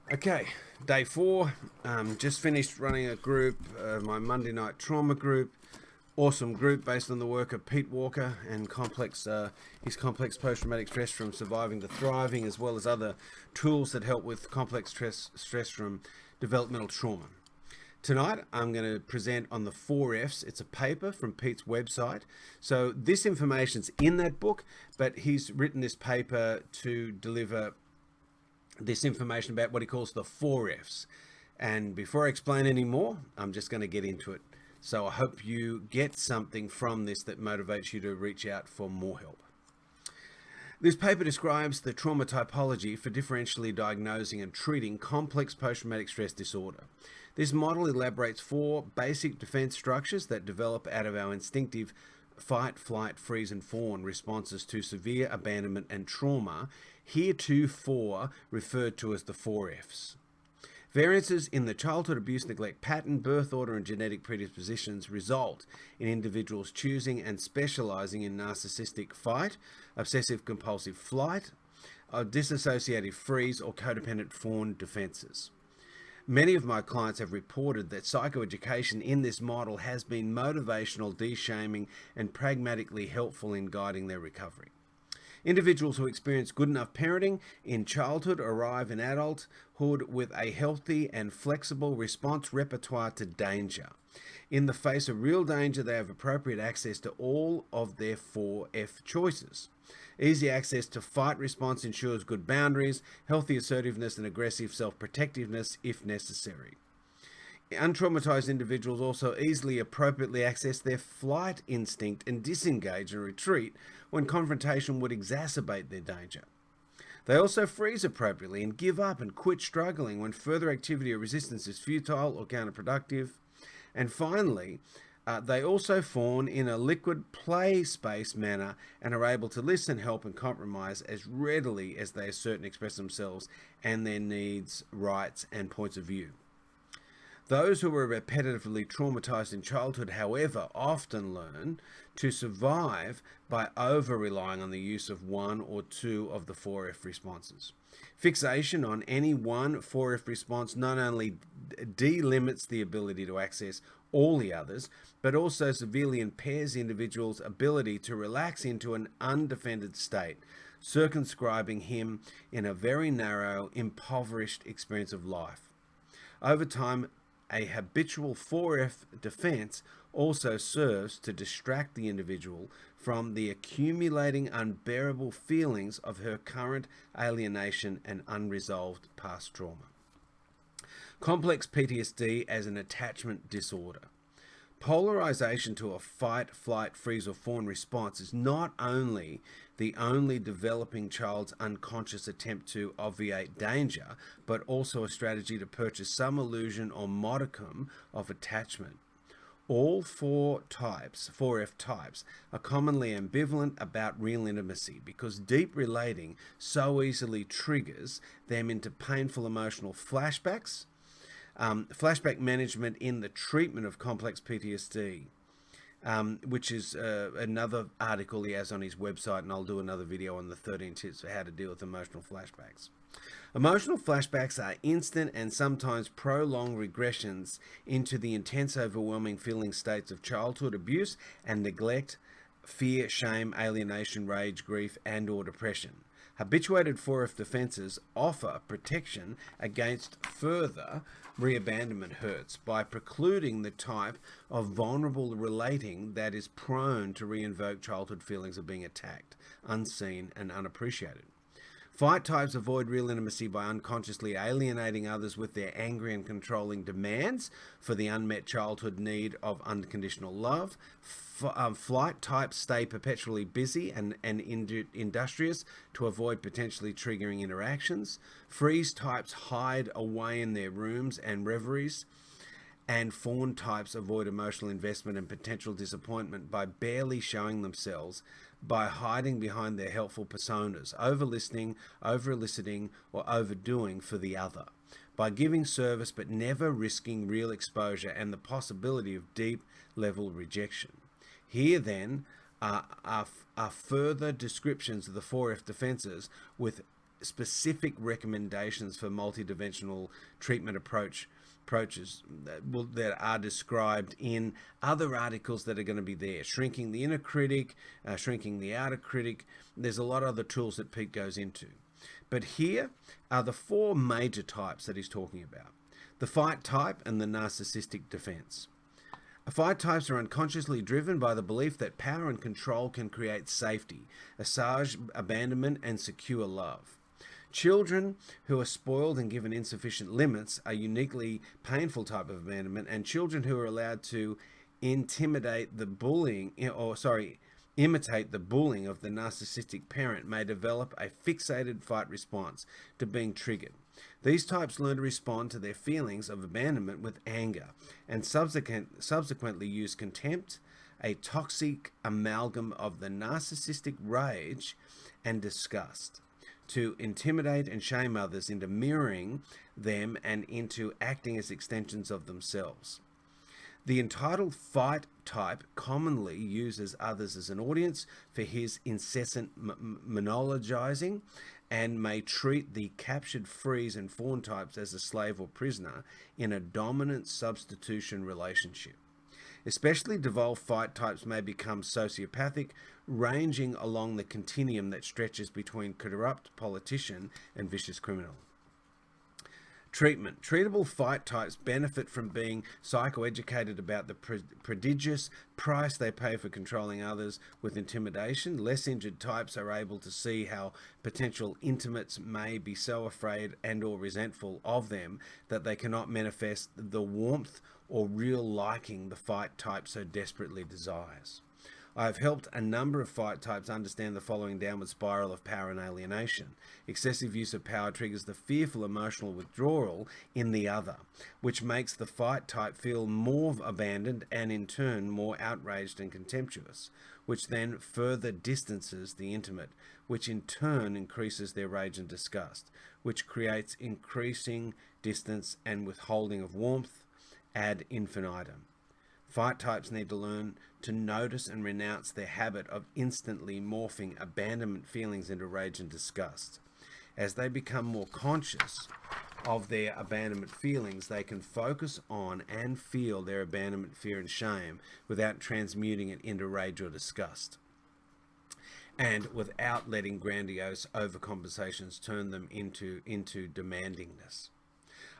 Okay, day 4. Just finished running a group, my Monday night trauma group. Awesome group based on the work of Pete Walker and his complex post-traumatic stress from surviving to thriving, as well as other tools that help with complex stress from developmental trauma. Tonight, I'm going to present on the 4Fs. It's a paper from Pete's website. So this information's in that book, but he's written this paper to deliver this information about what he calls the 4Fs. And before I explain any more, I'm just going to get into it. So I hope you get something from this that motivates you to reach out for more help. This paper describes the trauma typology for differentially diagnosing and treating complex post-traumatic stress disorder. This model elaborates 4 basic defense structures that develop out of our instinctive fight, flight, freeze, and fawn responses to severe abandonment and trauma, heretofore referred to as the 4Fs. Variances in the childhood abuse neglect pattern, birth order, and genetic predispositions result in individuals choosing and specializing in narcissistic fight, obsessive compulsive flight, dissociative freeze, or codependent fawn defenses. Many of my clients have reported that psychoeducation in this model has been motivational, de-shaming, and pragmatically helpful in guiding their recovery. Individuals who experience good enough parenting in childhood arrive in adulthood with a healthy and flexible response repertoire to danger. In the face of real danger, they have appropriate access to all of their 4F choices. Easy access to fight response ensures good boundaries, healthy assertiveness, and aggressive self-protectiveness if necessary. Untraumatized individuals also easily, appropriately access their flight instinct and disengage and retreat when confrontation would exacerbate their danger. They also freeze appropriately and give up and quit struggling when further activity or resistance is futile or counterproductive. And finally, they also fawn in a liquid play space manner and are able to listen, help, and compromise as readily as they assert and express themselves and their needs, rights, and points of view. Those who were repetitively traumatized in childhood, however, often learn to survive by over-relying on the use of one or two of the 4F responses. Fixation on any one 4F response not only delimits the ability to access all the others, but also severely impairs the individual's ability to relax into an undefended state, circumscribing him in a very narrow, impoverished experience of life. Over time, a habitual 4F defense also serves to distract the individual from the accumulating unbearable feelings of her current alienation and unresolved past trauma. Complex PTSD as an attachment disorder. Polarization to a fight, flight, freeze, or fawn response is not only the only developing child's unconscious attempt to obviate danger, but also a strategy to purchase some illusion or modicum of attachment. All 4F types, are commonly ambivalent about real intimacy because deep relating so easily triggers them into painful emotional flashbacks. Flashback management in the treatment of complex PTSD, which is another article he has on his website, and I'll do another video on the 13 tips for how to deal with emotional flashbacks. Emotional flashbacks are instant and sometimes prolonged regressions into the intense, overwhelming feeling states of childhood abuse and neglect, fear, shame, alienation, rage, grief, and/or depression. Habituated 4F defenses offer protection against further reabandonment hurts by precluding the type of vulnerable relating that is prone to reinvoke childhood feelings of being attacked, unseen, and unappreciated. Fight types avoid real intimacy by unconsciously alienating others with their angry and controlling demands for the unmet childhood need of unconditional love. Flight types stay perpetually busy and industrious to avoid potentially triggering interactions. Freeze types hide away in their rooms and reveries. And fawn types avoid emotional investment and potential disappointment by barely showing themselves, by hiding behind their helpful personas, over-listening, over-eliciting, or overdoing for the other, by giving service but never risking real exposure and the possibility of deep-level rejection. Here, then, are further descriptions of the 4F defenses with specific recommendations for multidimensional treatment approaches that are described in other articles that are going to be there. Shrinking the inner critic, shrinking the outer critic. There's a lot of other tools that Pete goes into. But here are the 4 major types that he's talking about. The fight type and the narcissistic defense. Fight types are unconsciously driven by the belief that power and control can create safety, assuage abandonment, and secure love. Children who are spoiled and given insufficient limits are uniquely painful type of abandonment, and children who are allowed to imitate the bullying of the narcissistic parent may develop a fixated fight response to being triggered. These types learn to respond to their feelings of abandonment with anger and subsequently use contempt, a toxic amalgam of the narcissistic rage and disgust, to intimidate and shame others into mirroring them and into acting as extensions of themselves. The entitled fight type commonly uses others as an audience for his incessant monologizing and may treat the captured freeze and fawn types as a slave or prisoner in a dominant substitution relationship. Especially devolved fight types may become sociopathic, ranging along the continuum that stretches between corrupt politician and vicious criminal. Treatment. Treatable fight types benefit from being psychoeducated about the prodigious price they pay for controlling others with intimidation. Less injured types are able to see how potential intimates may be so afraid and or resentful of them that they cannot manifest the warmth or real liking the fight type so desperately desires. I have helped a number of fight types understand the following downward spiral of power and alienation. Excessive use of power triggers the fearful emotional withdrawal in the other, which makes the fight type feel more abandoned and in turn more outraged and contemptuous, which then further distances the intimate, which in turn increases their rage and disgust, which creates increasing distance and withholding of warmth ad infinitum. Fight types need to learn to notice and renounce their habit of instantly morphing abandonment feelings into rage and disgust. As they become more conscious of their abandonment feelings, they can focus on and feel their abandonment fear and shame without transmuting it into rage or disgust, and without letting grandiose overcompensations turn them into demandingness.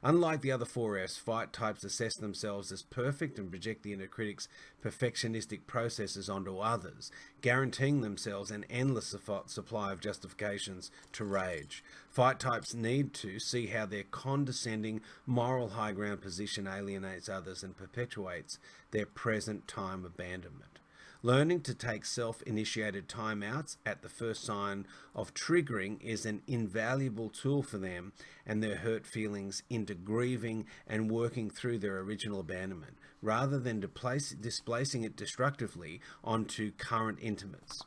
Unlike the other 4Fs, fight types assess themselves as perfect and project the inner critic's perfectionistic processes onto others, guaranteeing themselves an endless supply of justifications to rage. Fight types need to see how their condescending moral high ground position alienates others and perpetuates their present time abandonment. Learning to take self-initiated timeouts at the first sign of triggering is an invaluable tool for them and their hurt feelings into grieving and working through their original abandonment, rather than displacing it destructively onto current intimates.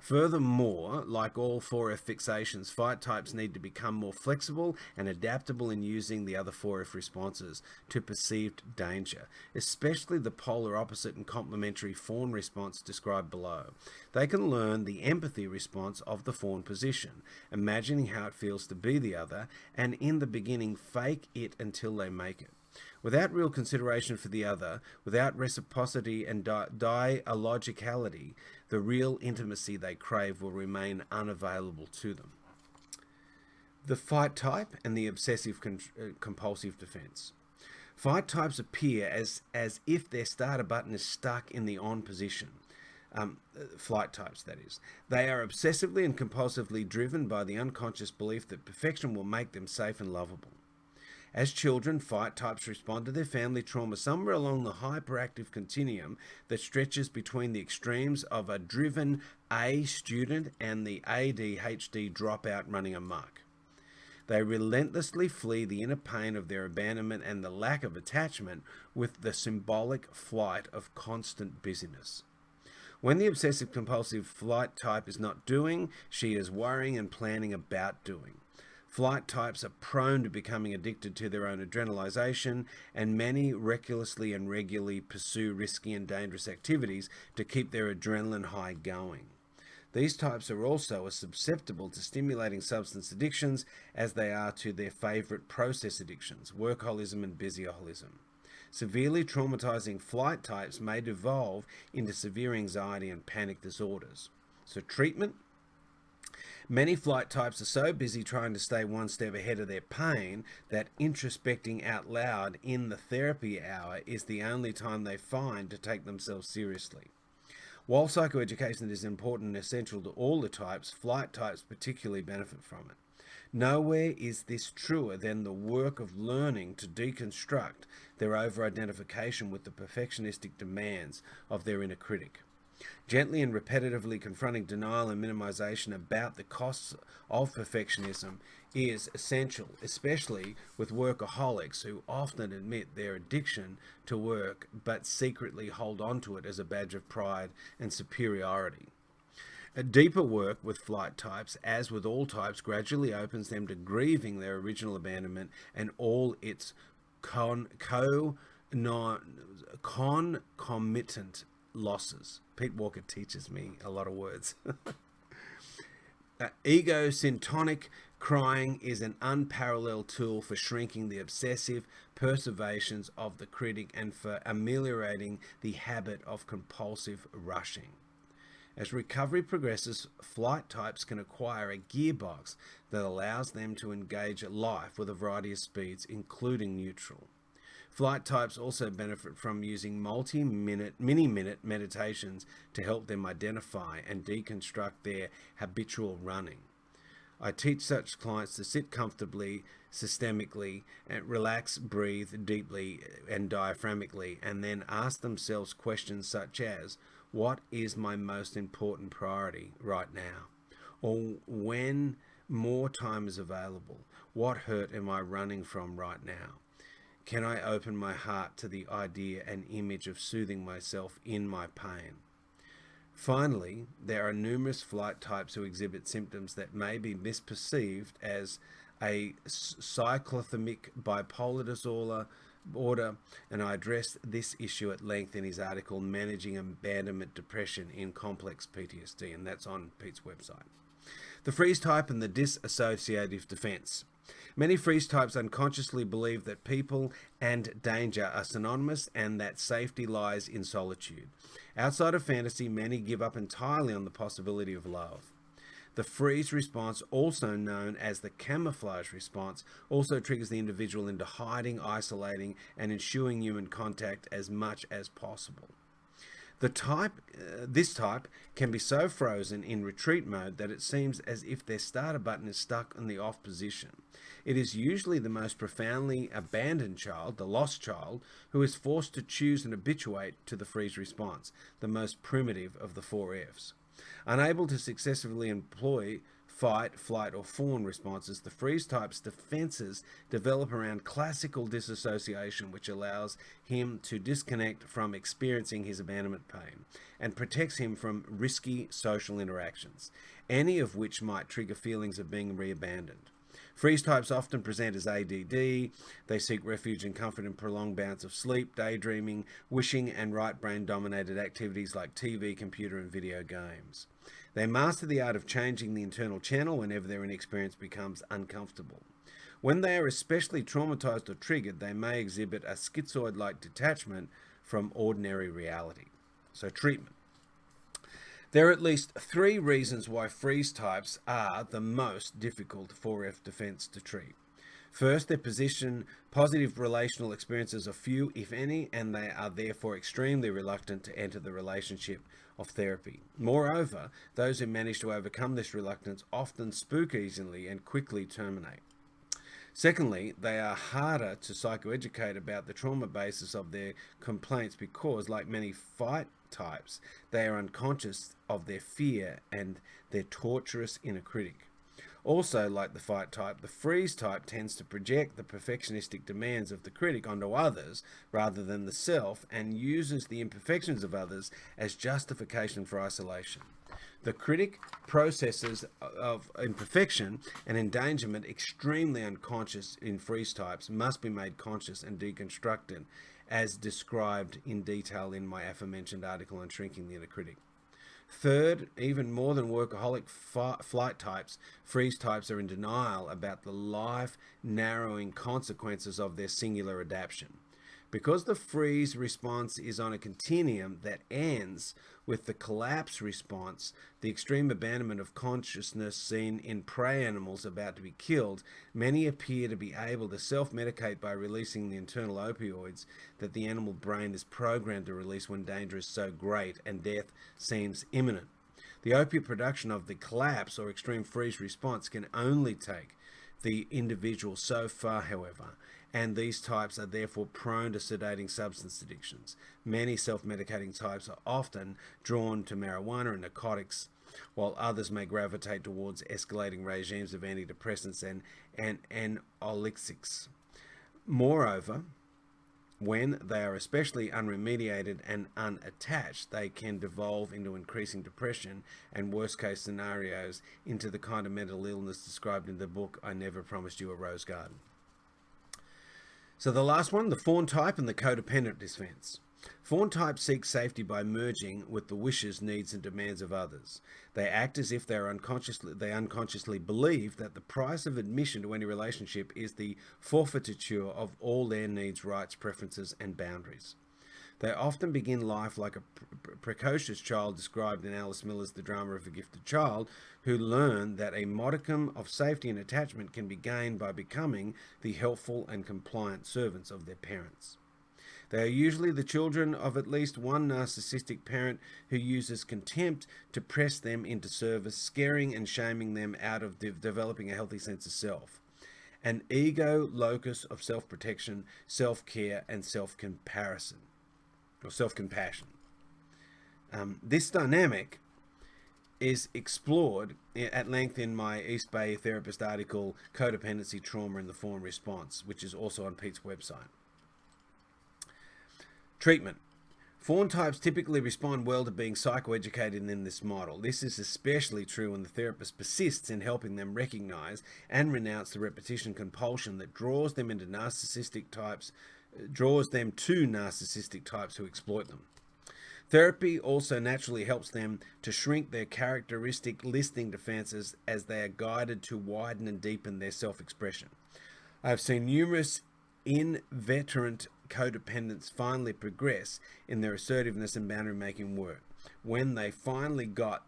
Furthermore, like all 4F fixations, fight types need to become more flexible and adaptable in using the other 4F responses to perceived danger, especially the polar opposite and complementary fawn response described below. They can learn the empathy response of the fawn position, imagining how it feels to be the other, and in the beginning fake it until they make it. Without real consideration for the other, without reciprocity and dialogicality, the real intimacy they crave will remain unavailable to them. The fight type and the obsessive compulsive defense. Fight types appear as if their starter button is stuck in the on position. Flight types, that is. They are obsessively and compulsively driven by the unconscious belief that perfection will make them safe and lovable. As children, fight types respond to their family trauma somewhere along the hyperactive continuum that stretches between the extremes of a driven A student and the ADHD dropout running amok. They relentlessly flee the inner pain of their abandonment and the lack of attachment with the symbolic flight of constant busyness. When the obsessive-compulsive flight type is not doing, she is worrying and planning about doing. Flight types are prone to becoming addicted to their own adrenalization, and many recklessly and regularly pursue risky and dangerous activities to keep their adrenaline high going. These types are also as susceptible to stimulating substance addictions as they are to their favorite process addictions, workaholism and busyholism. Severely traumatizing flight types may devolve into severe anxiety and panic disorders. So treatment? Many flight types are so busy trying to stay one step ahead of their pain that introspecting out loud in the therapy hour is the only time they find to take themselves seriously. While psychoeducation is important and essential to all the types, flight types particularly benefit from it. Nowhere is this truer than the work of learning to deconstruct their over-identification with the perfectionistic demands of their inner critic. Gently and repetitively confronting denial and minimization about the costs of perfectionism is essential, especially with workaholics who often admit their addiction to work but secretly hold on to it as a badge of pride and superiority. A deeper work with flight types, as with all types, gradually opens them to grieving their original abandonment and all its concomitant losses. Pete Walker teaches me a lot of words. Ego-syntonic crying is an unparalleled tool for shrinking the obsessive perturbations of the critic and for ameliorating the habit of compulsive rushing. As recovery progresses, flight types can acquire a gearbox that allows them to engage life with a variety of speeds, including neutral. Flight types also benefit from using mini-minute meditations to help them identify and deconstruct their habitual running. I teach such clients to sit comfortably, systemically, and relax, breathe deeply and diaphragmically, and then ask themselves questions such as, what is my most important priority right now? Or when more time is available, what hurt am I running from right now? Can I open my heart to the idea and image of soothing myself in my pain? Finally, there are numerous flight types who exhibit symptoms that may be misperceived as a cyclothymic bipolar disorder, and I addressed this issue at length in his article, Managing Abandonment Depression in Complex PTSD, and that's on Pete's website. The freeze type and the dissociative defense. Many freeze types unconsciously believe that people and danger are synonymous and that safety lies in solitude. Outside of fantasy, many give up entirely on the possibility of love. The freeze response, also known as the camouflage response, also triggers the individual into hiding, isolating, and eschewing human contact as much as possible. This type can be so frozen in retreat mode that it seems as if their starter button is stuck in the off position. It is usually the most profoundly abandoned child, the lost child, who is forced to choose and habituate to the freeze response, the most primitive of the 4 Fs. Unable to successfully employ fight, flight, or fawn responses, the freeze type's defenses develop around classical disassociation, which allows him to disconnect from experiencing his abandonment pain and protects him from risky social interactions, any of which might trigger feelings of being re-abandoned. Freeze types often present as ADD. They seek refuge and comfort in prolonged bouts of sleep, daydreaming, wishing, and right brain dominated activities like TV, computer, and video games. They master the art of changing the internal channel whenever their inexperience becomes uncomfortable. When they are especially traumatized or triggered, they may exhibit a schizoid-like detachment from ordinary reality. So treatment. There are at least 3 reasons why freeze types are the most difficult 4F defense to treat. First, their positive relational experiences are few, if any, and they are therefore extremely reluctant to enter the relationship of therapy. Moreover, those who manage to overcome this reluctance often spook easily and quickly terminate. Secondly, they are harder to psychoeducate about the trauma basis of their complaints because, like many fight types, they are unconscious of their fear and their torturous inner critic. Also, like the fight type, the freeze type tends to project the perfectionistic demands of the critic onto others rather than the self and uses the imperfections of others as justification for isolation. The critic processes of imperfection and endangerment extremely unconscious in freeze types must be made conscious and deconstructed, as described in detail in my aforementioned article on shrinking the inner critic. Third, even more than workaholic flight types, freeze types are in denial about the life-narrowing consequences of their singular adaptation. Because the freeze response is on a continuum that ends with the collapse response, the extreme abandonment of consciousness seen in prey animals about to be killed, many appear to be able to self-medicate by releasing the internal opioids that the animal brain is programmed to release when danger is so great and death seems imminent. The opiate production of the collapse or extreme freeze response can only take the individual so far, however, and these types are therefore prone to sedating substance addictions. Many self-medicating types are often drawn to marijuana and narcotics, while others may gravitate towards escalating regimes of antidepressants and anxiolytics. Moreover, when they are especially unremediated and unattached, they can devolve into increasing depression and worst-case scenarios into the kind of mental illness described in the book I Never Promised You a Rose Garden. So the last one, the fawn type and the codependent defense. Fawn types seek safety by merging with the wishes, needs, and demands of others. They act as if they unconsciously believe that the price of admission to any relationship is the forfeiture of all their needs, rights, preferences, and boundaries. They often begin life like a precocious child described in Alice Miller's The Drama of a Gifted Child, who learn that a modicum of safety and attachment can be gained by becoming the helpful and compliant servants of their parents. They are usually the children of at least one narcissistic parent who uses contempt to press them into service, scaring and shaming them out of developing a healthy sense of self. An ego locus of self-protection, self-care, and self-compassion. This dynamic is explored at length in my East Bay Therapist article, Codependency, Trauma, and the Fawn Response, which is also on Pete's website. Treatment. Fawn types typically respond well to being psychoeducated in this model. This is especially true when the therapist persists in helping them recognize and renounce the repetition compulsion that draws them to narcissistic types who exploit them. Therapy also naturally helps them to shrink their characteristic listing defenses as they are guided to widen and deepen their self-expression. I have seen numerous inveterate codependents finally progress in their assertiveness and boundary-making work when they finally got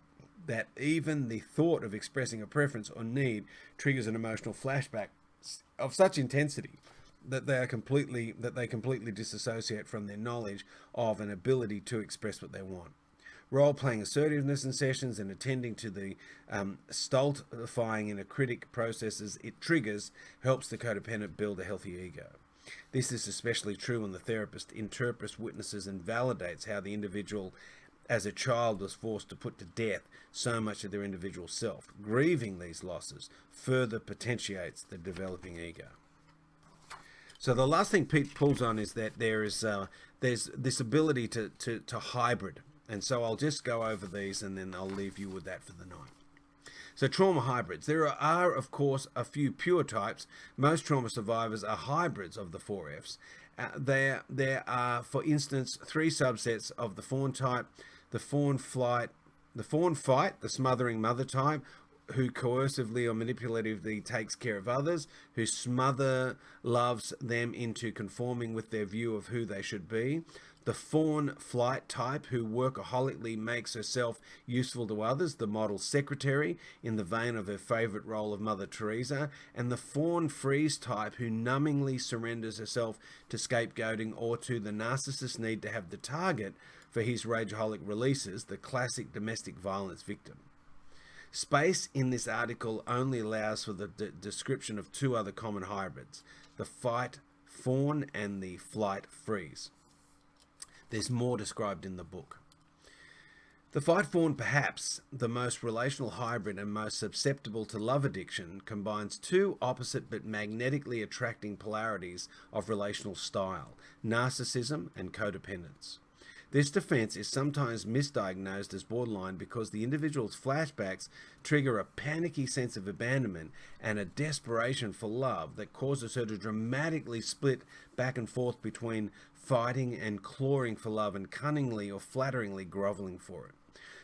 that even the thought of expressing a preference or need triggers an emotional flashback of such intensity that they completely disassociate from their knowledge of an ability to express what they want. Role-playing assertiveness in sessions and attending to the stultifying inner critic processes it triggers helps the codependent build a healthy ego. This is especially true when the therapist interprets, witnesses, and validates how the individual as a child was forced to put to death so much of their individual self. Grieving these losses further potentiates the developing ego. So the last thing Pete pulls on is that there's this ability to hybrid. And so I'll just go over these and then I'll leave you with that for the night. So trauma hybrids. There are, of course, a few pure types. Most trauma survivors are hybrids of the 4Fs. There are, for instance, 3 subsets of the fawn type: the fawn fight, the smothering mother type, who coercively or manipulatively takes care of others, who loves them into conforming with their view of who they should be. The fawn flight type, who workaholically makes herself useful to others, the model secretary, in the vein of her favorite role of Mother Teresa. And the fawn freeze type, who numbingly surrenders herself to scapegoating or to the narcissist's need to have the target for his rageaholic releases, the classic domestic violence victim. Space in this article only allows for the description of 2 other common hybrids, the fight fawn and the flight freeze. There's more described in the book. The fight fawn, perhaps the most relational hybrid and most susceptible to love addiction, combines 2 opposite but magnetically attracting polarities of relational style: narcissism and codependence. This defense is sometimes misdiagnosed as borderline because the individual's flashbacks trigger a panicky sense of abandonment and a desperation for love that causes her to dramatically split back and forth between fighting and clawing for love and cunningly or flatteringly groveling for it.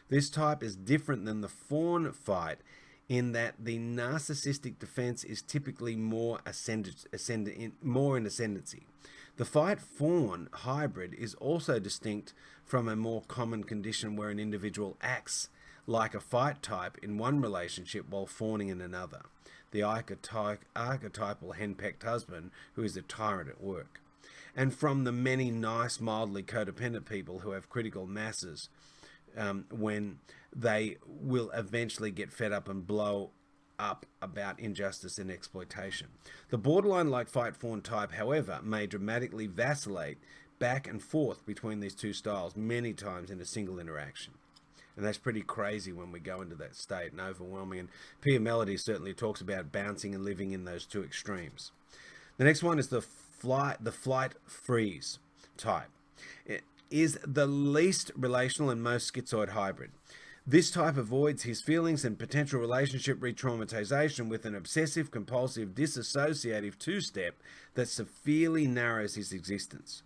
This type is different than the fawn fight in that the narcissistic defense is typically more in ascendancy. The fight-fawn hybrid is also distinct from a more common condition where an individual acts like a fight type in one relationship while fawning in another. The archetypal henpecked husband who is a tyrant at work. And from the many nice, mildly codependent people who have critical masses when they will eventually get fed up and blow up about injustice and exploitation. The borderline-like fight-fawn type, however, may dramatically vacillate back and forth between these two styles many times in a single interaction. And that's pretty crazy when we go into that state and overwhelming. And Pia Melody certainly talks about bouncing and living in those two extremes. The next one is the flight freeze type. It is the least relational and most schizoid hybrid. This type avoids his feelings and potential relationship re-traumatization with an obsessive, compulsive, disassociative two-step that severely narrows his existence.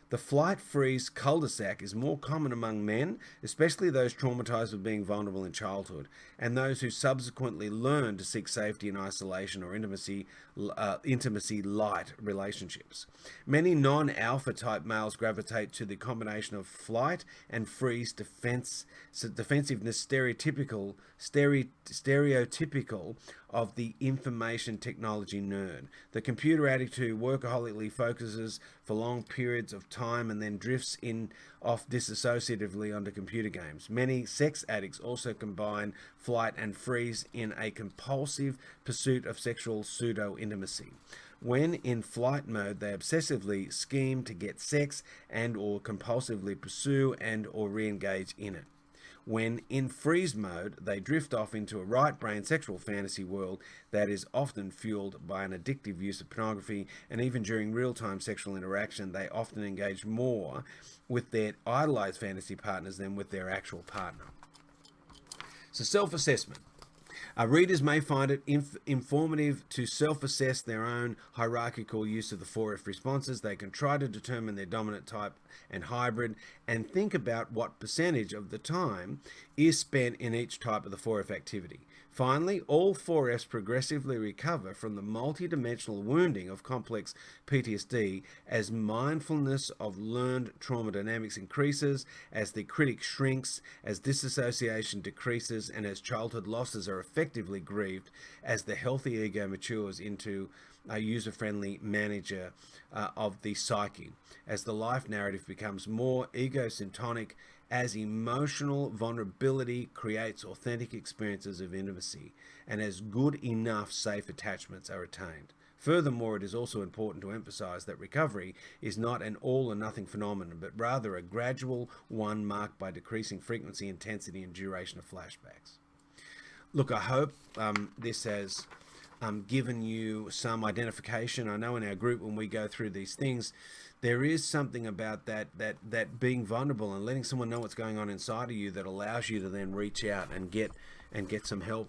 The flight freeze cul-de-sac is more common among men, especially those traumatized with being vulnerable in childhood, and those who subsequently learn to seek safety in isolation or intimacy light relationships. Many non-alpha type males gravitate to the combination of flight and freeze defensiveness stereotypical of the information technology nerd. The computer addict who workaholically focuses for long periods of time and then drifts off disassociatively onto computer games. Many sex addicts also combine flight and freeze in a compulsive pursuit of sexual pseudo-intimacy. When in flight mode, they obsessively scheme to get sex and or compulsively pursue and or re-engage in it. When in freeze mode, they drift off into a right-brain sexual fantasy world that is often fueled by an addictive use of pornography, and even during real-time sexual interaction, they often engage more with their idolized fantasy partners than with their actual partner. So self-assessment. Readers may find it informative to self-assess their own hierarchical use of the 4F responses. They can try to determine their dominant type and hybrid and think about what percentage of the time is spent in each type of the 4F activity. Finally, all 4Fs progressively recover from the multidimensional wounding of complex PTSD as mindfulness of learned trauma dynamics increases, as the critic shrinks, as disassociation decreases, and as childhood losses are effectively grieved, as the healthy ego matures into a user-friendly manager of the psyche, as the life narrative becomes more egocentric, as emotional vulnerability creates authentic experiences of intimacy, and as good enough safe attachments are attained. Furthermore, it is also important to emphasize that recovery is not an all or nothing phenomenon, but rather a gradual one marked by decreasing frequency, intensity, and duration of flashbacks. Look, I hope this has given you some identification. I know in our group when we go through these things, there is something about that being vulnerable and letting someone know what's going on inside of you that allows you to then reach out and get some help.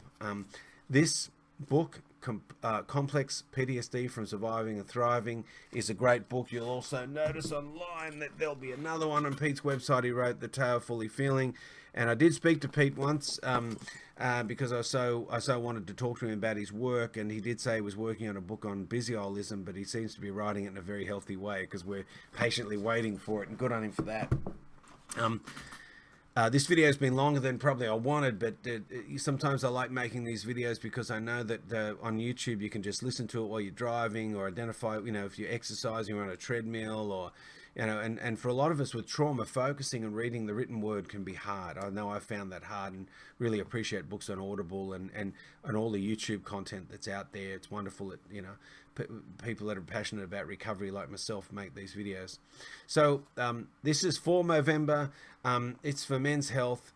This book, Complex PTSD from Surviving and Thriving, is a great book. You'll also notice online that there'll be another one on Pete's website. He wrote The Tale of Fully Feeling, and I did speak to Pete once because I so wanted to talk to him about his work, and he did say he was working on a book on busyholism, but he seems to be writing it in a very healthy way because we're patiently waiting for it, and good on him for that. This video has been longer than probably I wanted, but sometimes I like making these videos because I know that on YouTube you can just listen to it while you're driving, or identify, if you're exercising or on a treadmill, or and for a lot of us with trauma, focusing and reading the written word can be hard. I know I found that hard, and really appreciate books on Audible and all the YouTube content that's out there. It's wonderful that people that are passionate about recovery like myself make these videos. So this is for MOvember. It's for men's health.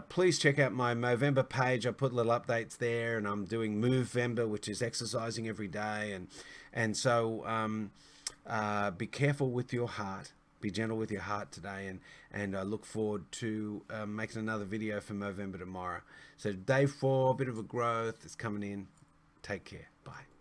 Please check out my MOvember page. I put little updates there, and I'm doing MOvember, which is exercising every day, and so be careful with your heart. Be gentle with your heart today, and I look forward to making another video for MOvember tomorrow. So day 4, a bit of a growth is coming in. Take care. Bye.